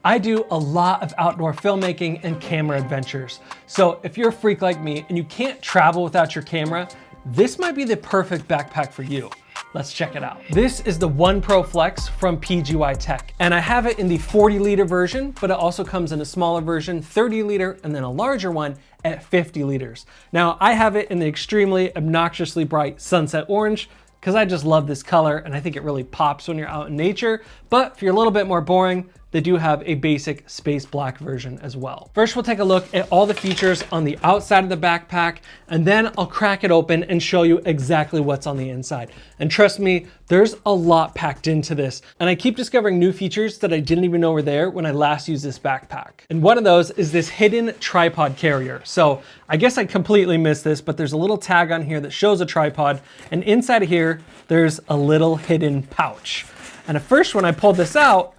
I do a lot of outdoor filmmaking and camera adventures. So if you're a freak like me and you can't travel without your camera, this might be the perfect backpack for you. Let's check it out. This is the OnePro Flex from PGYTECH, and I have it in the 40-liter version, but it also comes in a smaller version, 30-liter, and then a larger one at 50 liters. Now, I have it in the extremely obnoxiously bright sunset orange, because I just love this color and I think it really pops when you're out in nature. But if you're a little bit more boring, they do have a basic space black version as well. First, we'll take a look at all the features on the outside of the backpack, and then I'll crack it open and show you exactly what's on the inside. And trust me, there's a lot packed into this, and I keep discovering new features that I didn't even know were there when I last used this backpack. And one of those is this hidden tripod carrier. So I guess I completely missed this, but there's a little tag on here that shows a tripod, and inside of here, there's a little hidden pouch. And at first, when I pulled this out,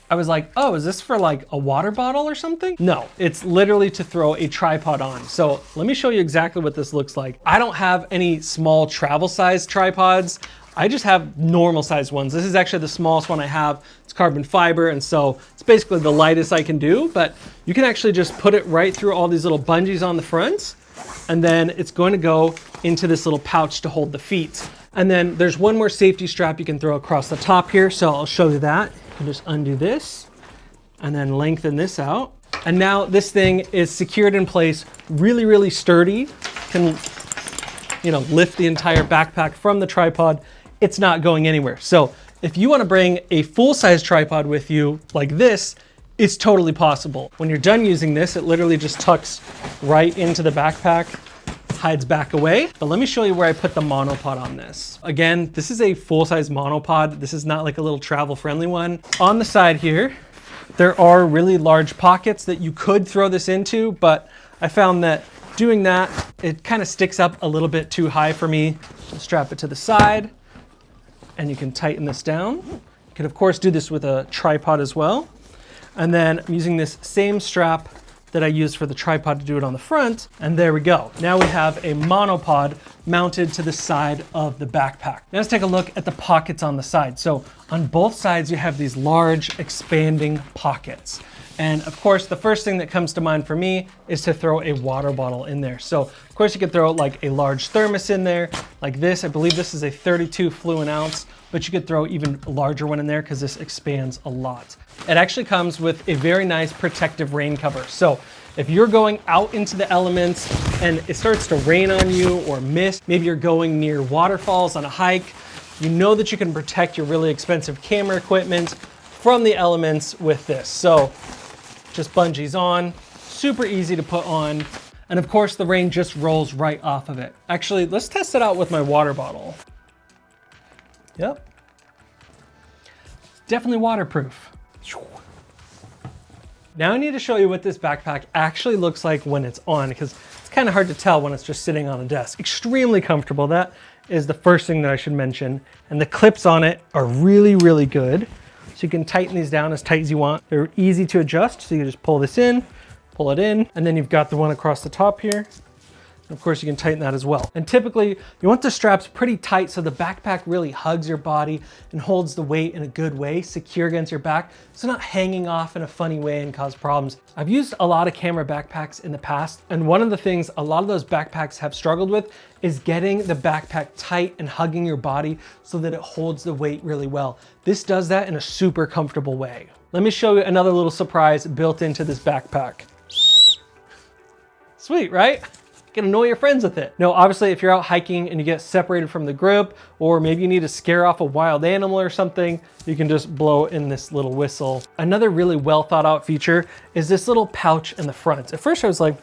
I was like, oh, is this for like a water bottle or something? No, it's literally to throw a tripod on. So let me show you exactly what this looks like. I don't have any small travel size tripods. I just have normal sized ones. This is actually the smallest one I have. It's carbon fiber, and so it's basically the lightest I can do, but you can actually just put it right through all these little bungees on the front, and then it's going to go into this little pouch to hold the feet. And then there's one more safety strap you can throw across the top here, so I'll show you that. You can just undo this and then lengthen this out. And now this thing is secured in place, really, really sturdy. Can, lift the entire backpack from the tripod. It's not going anywhere. So if you want to bring a full-size tripod with you like this, it's totally possible. When you're done using this, it literally just tucks right into the backpack, hides back away. But let me show you where I put the monopod on this. Again, this is a full-size monopod. This is not like a little travel-friendly one. On the side here, there are really large pockets that you could throw this into, but I found that doing that, it kind of sticks up a little bit too high for me. I'll strap it to the side, and you can tighten this down. You can, of course, do this with a tripod as well. And then I'm using this same strap that I used for the tripod to do it on the front. And there we go. Now we have a monopod mounted to the side of the backpack. Now let's take a look at the pockets on the side. So on both sides, you have these large expanding pockets. And of course, the first thing that comes to mind for me is to throw a water bottle in there. So of course you could throw like a large thermos in there like this. I believe this is a 32 fluid ounce, but you could throw even a larger one in there because this expands a lot. It actually comes with a very nice protective rain cover. So if you're going out into the elements and it starts to rain on you or mist, maybe you're going near waterfalls on a hike, you know that you can protect your really expensive camera equipment from the elements with this. So just bungees on, super easy to put on. And of course the rain just rolls right off of it. Actually, let's test it out with my water bottle. Yep. Definitely waterproof. Now I need to show you what this backpack actually looks like when it's on, because it's kind of hard to tell when it's just sitting on a desk. Extremely comfortable. That is the first thing that I should mention. And the clips on it are really, really good. So you can tighten these down as tight as you want. They're easy to adjust. So you just pull this in, pull it in, and then you've got the one across the top here. Of course, you can tighten that as well. And typically, you want the straps pretty tight so the backpack really hugs your body and holds the weight in a good way, secure against your back, so not hanging off in a funny way and cause problems. I've used a lot of camera backpacks in the past, and one of the things a lot of those backpacks have struggled with is getting the backpack tight and hugging your body so that it holds the weight really well. This does that in a super comfortable way. Let me show you another little surprise built into this backpack. Sweet, right? Can annoy your friends with it. No, obviously if you're out hiking and you get separated from the group, or maybe you need to scare off a wild animal or something, you can just blow in this little whistle. Another really well thought out feature is this little pouch in the front. At first I was like,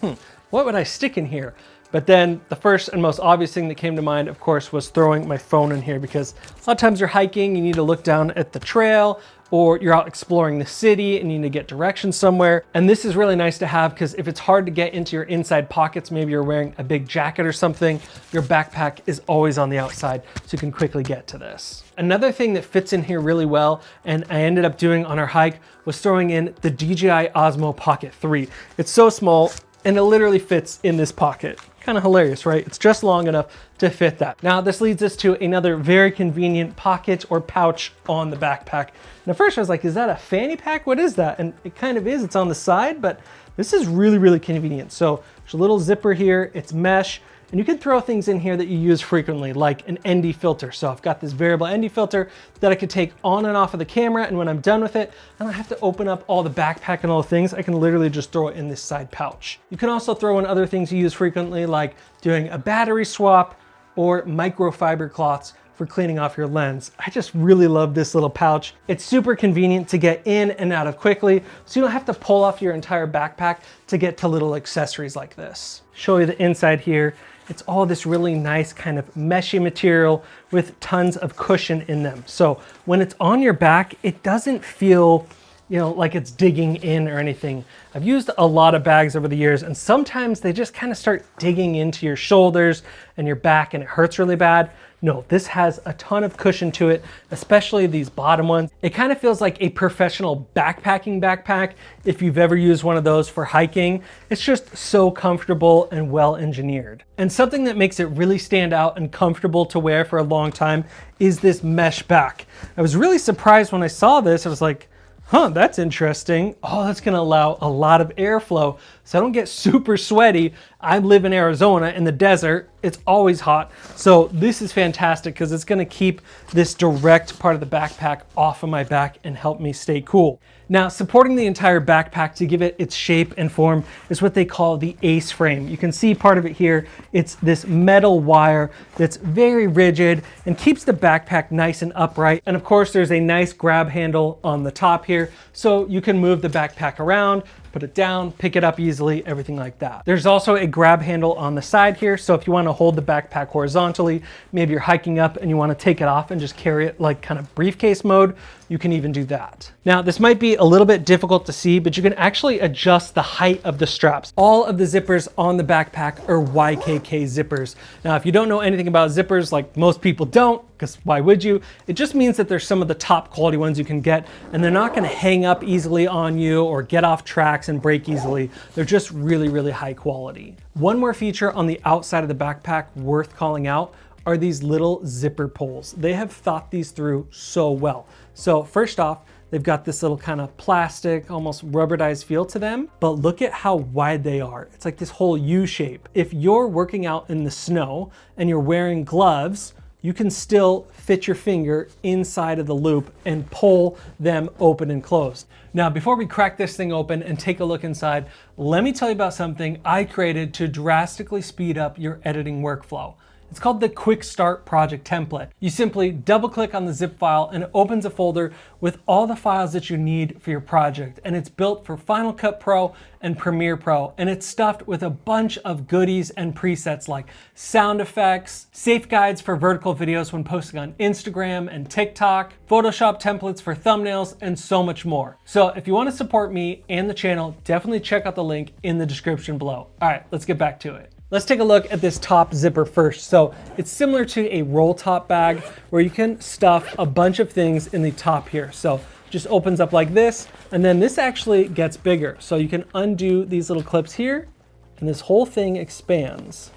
what would I stick in here? But then the first and most obvious thing that came to mind, of course, was throwing my phone in here, because a lot of times you're hiking, you need to look down at the trail, or you're out exploring the city and you need to get directions somewhere. And this is really nice to have, because if it's hard to get into your inside pockets, maybe you're wearing a big jacket or something, your backpack is always on the outside, so you can quickly get to this. Another thing that fits in here really well, and I ended up doing on our hike, was throwing in the DJI Osmo Pocket 3. It's so small, and it literally fits in this pocket. Kind of hilarious, right? It's just long enough to fit that. Now this leads us to another very convenient pocket or pouch on the backpack. And at first I was like, is that a fanny pack? What is that? And it kind of is, it's on the side, but this is really, really convenient. So there's a little zipper here, it's mesh, and you can throw things in here that you use frequently, like an ND filter. So I've got this variable ND filter that I could take on and off of the camera, and when I'm done with it, I don't have to open up all the backpack and all the things. I can literally just throw it in this side pouch. You can also throw in other things you use frequently, like doing a battery swap or microfiber cloths for cleaning off your lens. I just really love this little pouch. It's super convenient to get in and out of quickly, so you don't have to pull off your entire backpack to get to little accessories like this. Show you the inside here. It's all this really nice kind of meshy material with tons of cushion in them. So when it's on your back, it doesn't feel, you know, like it's digging in or anything. I've used a lot of bags over the years, and sometimes they just kind of start digging into your shoulders and your back and it hurts really bad. No, this has a ton of cushion to it, especially these bottom ones. It kind of feels like a professional backpacking backpack if you've ever used one of those for hiking. It's just so comfortable and well engineered. And something that makes it really stand out and comfortable to wear for a long time is this mesh back. I was really surprised when I saw this. I was like, huh, that's interesting. Oh, that's gonna allow a lot of airflow so I don't get super sweaty. I live in Arizona in the desert. It's always hot. So this is fantastic because it's gonna keep this direct part of the backpack off of my back and help me stay cool. Now, supporting the entire backpack to give it its shape and form is what they call the ace frame. You can see part of it here. It's this metal wire that's very rigid and keeps the backpack nice and upright. And of course, there's a nice grab handle on the top here, so you can move the backpack around, put it down, pick it up easily, everything like that. There's also a grab handle on the side here, so if you want to hold the backpack horizontally, maybe you're hiking up and you want to take it off and just carry it like kind of briefcase mode, you can even do that. Now, this might be a little bit difficult to see, but you can actually adjust the height of the straps. All of the zippers on the backpack are YKK zippers. Now, if you don't know anything about zippers, like most people don't, because why would you? It just means that there's some of the top quality ones you can get, and they're not going to hang up easily on you or get off tracks and break easily. They're just really, really high quality. One more feature on the outside of the backpack worth calling out are these little zipper pulls. They have thought these through so well. So first off, they've got this little kind of plastic, almost rubberized feel to them, but look at how wide they are. It's like this whole U shape. If you're working out in the snow and you're wearing gloves, you can still fit your finger inside of the loop and pull them open and closed. Now, before we crack this thing open and take a look inside, let me tell you about something I created to drastically speed up your editing workflow. It's called the Quick Start project template. You simply double click on the zip file and it opens a folder with all the files that you need for your project. And it's built for Final Cut Pro and Premiere Pro. And it's stuffed with a bunch of goodies and presets like sound effects, safe guides for vertical videos when posting on Instagram and TikTok, Photoshop templates for thumbnails, and so much more. So if you want to support me and the channel, definitely check out the link in the description below. All right, let's get back to it. Let's take a look at this top zipper first. So it's similar to a roll top bag where you can stuff a bunch of things in the top here. So just opens up like this, and then this actually gets bigger. So you can undo these little clips here, and this whole thing expands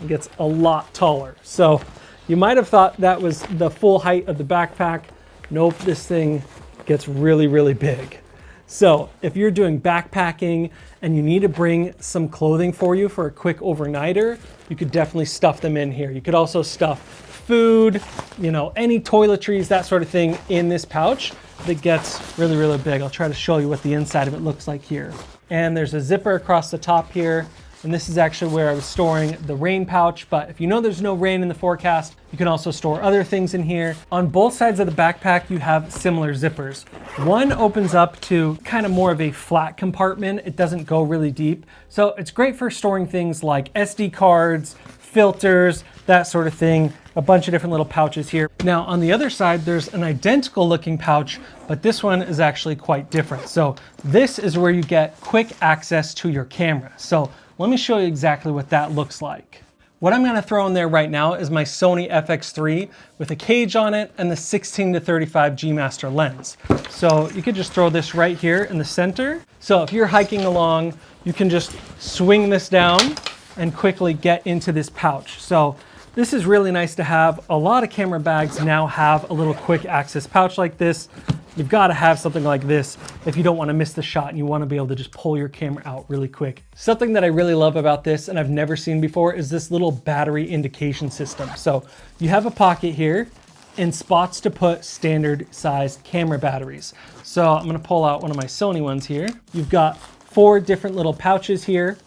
and gets a lot taller. So you might have thought that was the full height of the backpack. Nope, this thing gets really, really big. So if you're doing backpacking and you need to bring some clothing for you for a quick overnighter, you could definitely stuff them in here. You could also stuff food, you know, any toiletries, that sort of thing in this pouch that gets really, really big. I'll try to show you what the inside of it looks like here. And there's a zipper across the top here. And this is actually where I was storing the rain pouch, but if you know there's no rain in the forecast, you can also store other things in here. On both sides of the backpack, you have similar zippers. One opens up to kind of more of a flat compartment. It doesn't go really deep. So it's great for storing things like SD cards, filters, that sort of thing. A bunch of different little pouches here. Now on the other side, there's an identical looking pouch, but this one is actually quite different. So this is where you get quick access to your camera. So let me show you exactly what that looks like. What I'm gonna throw in there right now is my Sony FX3 with a cage on it and the 16-35 G Master lens. So you could just throw this right here in the center. So if you're hiking along, you can just swing this down and quickly get into this pouch. So this is really nice to have. A lot of camera bags now have a little quick access pouch like this. You've got to have something like this if you don't want to miss the shot and you want to be able to just pull your camera out really quick. Something that I really love about this, and I've never seen before, is this little battery indication system. So you have a pocket here and spots to put standard sized camera batteries. So I'm going to pull out one of my Sony ones here. You've got 4 different little pouches here,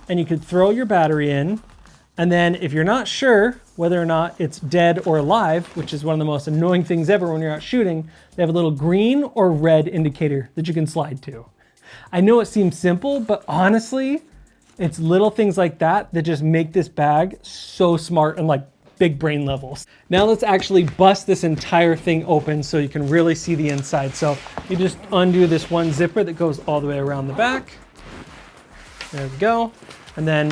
and you could throw your battery in. And then if you're not sure whether or not it's dead or alive, which is one of the most annoying things ever when you're out shooting, they have a little green or red indicator that you can slide to. I know it seems simple, but honestly, it's little things like that that just make this bag so smart and like big brain levels. Now let's actually bust this entire thing open so you can really see the inside. So you just undo this one zipper that goes all the way around the back. There we go. And then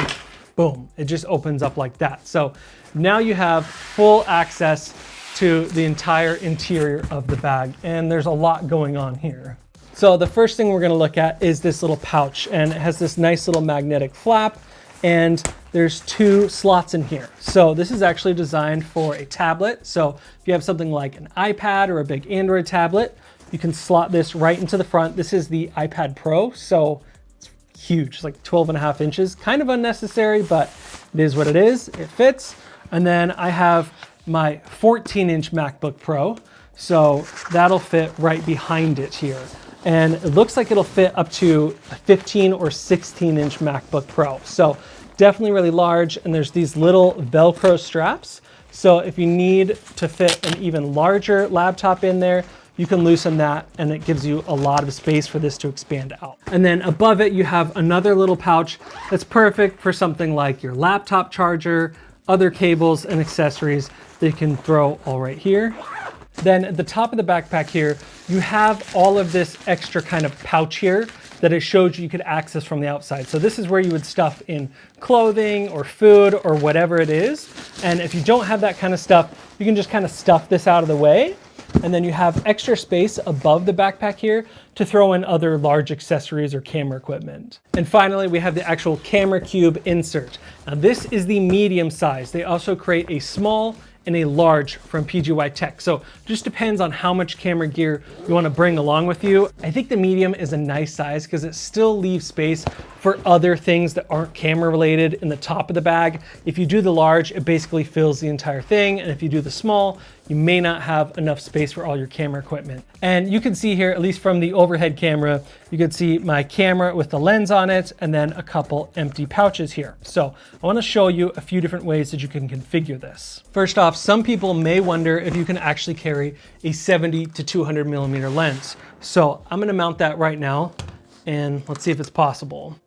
boom, it just opens up like that. So now you have full access to the entire interior of the bag, and there's a lot going on here. So the first thing we're gonna look at is this little pouch, and it has this nice little magnetic flap, and there's 2 slots in here. So this is actually designed for a tablet. So if you have something like an iPad or a big Android tablet, you can slot this right into the front. This is the iPad Pro, so huge, it's like 12.5 inches, kind of unnecessary, but it is what it is, it fits. And then I have my 14-inch MacBook Pro, so that'll fit right behind it here. And it looks like it'll fit up to a 15 or 16-inch MacBook Pro. So definitely really large, and there's these little Velcro straps. So if you need to fit an even larger laptop in there, you can loosen that, and it gives you a lot of space for this to expand out. And then above it, you have another little pouch that's perfect for something like your laptop charger, other cables and accessories that you can throw all right here. Then at the top of the backpack here, you have all of this extra kind of pouch here that it showed you could access from the outside. So this is where you would stuff in clothing or food or whatever it is. And if you don't have that kind of stuff, you can just kind of stuff this out of the way. And then you have extra space above the backpack here to throw in other large accessories or camera equipment. And finally, we have the actual camera cube insert. Now this is the medium size. They also create a small and a large from PGYTECH. So just depends on how much camera gear you want to bring along with you. I think the medium is a nice size because it still leaves space for other things that aren't camera related in the top of the bag. If you do the large, it basically fills the entire thing. And if you do the small, you may not have enough space for all your camera equipment. And you can see here, at least from the overhead camera, you can see my camera with the lens on it and then a couple empty pouches here. So I want to show you a few different ways that you can configure this. First off, some people may wonder if you can actually carry a 70 to 200 millimeter lens. So I'm going to mount that right now and let's see if it's possible.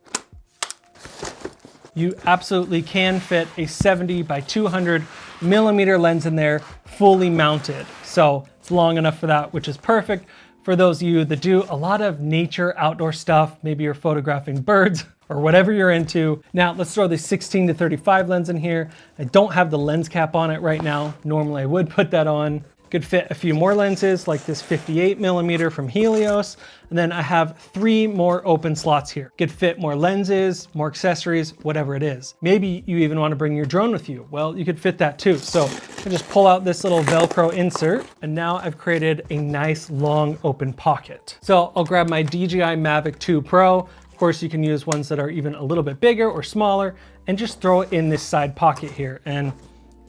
You absolutely can fit a 70 by 200 millimeter lens in there fully mounted. So it's long enough for that, which is perfect for those of you that do a lot of nature outdoor stuff. Maybe you're photographing birds or whatever you're into. Now let's throw the 16 to 35 lens in here. I don't have the lens cap on it right now. Normally I would put that on. Could fit a few more lenses like this 58 millimeter from Helios. And then I have 3 more open slots here. Could fit more lenses, more accessories, whatever it is. Maybe you even want to bring your drone with you. Well, you could fit that too. So I just pull out this little Velcro insert and now I've created a nice long open pocket. So I'll grab my DJI Mavic 2 Pro. Of course, you can use ones that are even a little bit bigger or smaller and just throw it in this side pocket here. And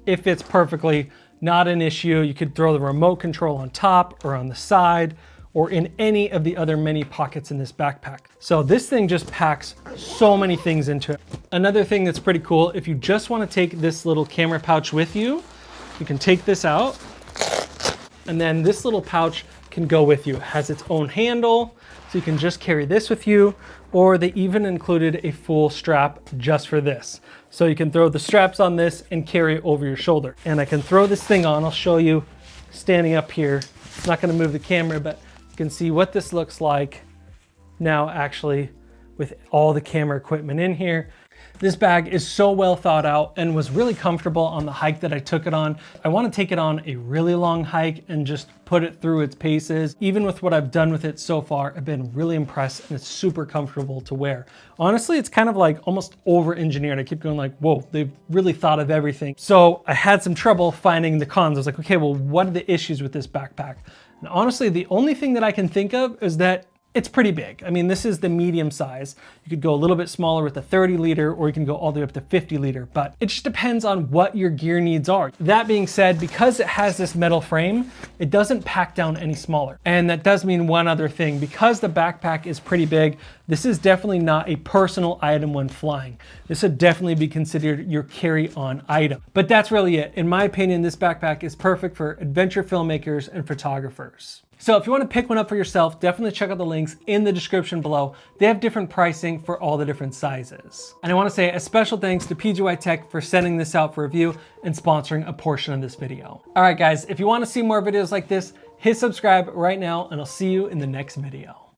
it fits perfectly. Not an issue. You could throw the remote control on top or on the side or in any of the other many pockets in this backpack. So this thing just packs so many things into it. Another thing that's pretty cool, if you just want to take this little camera pouch with you, you can take this out and then this little pouch can go with you. It has its own handle, so you can just carry this with you, or they even included a full strap just for this. So you can throw the straps on this and carry it over your shoulder. And I can throw this thing on. I'll show you standing up here. I'm not going to move the camera, but you can see what this looks like now actually with all the camera equipment in here. This bag is so well thought out and was really comfortable on the hike that I took it on. I want to take it on a really long hike and just put it through its paces. Even with what I've done with it so far, I've been really impressed, and it's super comfortable to wear. Honestly, it's kind of like almost over-engineered. I keep going like, whoa, they've really thought of everything. So I had some trouble finding the cons. I was like, okay, well, what are the issues with this backpack? And honestly, the only thing that I can think of is that it's pretty big. I mean, this is the medium size. You could go a little bit smaller with a 30 liter, or you can go all the way up to 50 liter, but it just depends on what your gear needs are. That being said, because it has this metal frame, it doesn't pack down any smaller. And that does mean one other thing. Because the backpack is pretty big, this is definitely not a personal item when flying. This would definitely be considered your carry-on item. But that's really it. In my opinion, this backpack is perfect for adventure filmmakers and photographers. So if you want to pick one up for yourself, definitely check out the links in the description below. They have different pricing for all the different sizes. And I want to say a special thanks to PGYTECH for sending this out for review and sponsoring a portion of this video. All right, guys, if you want to see more videos like this, hit subscribe right now, and I'll see you in the next video.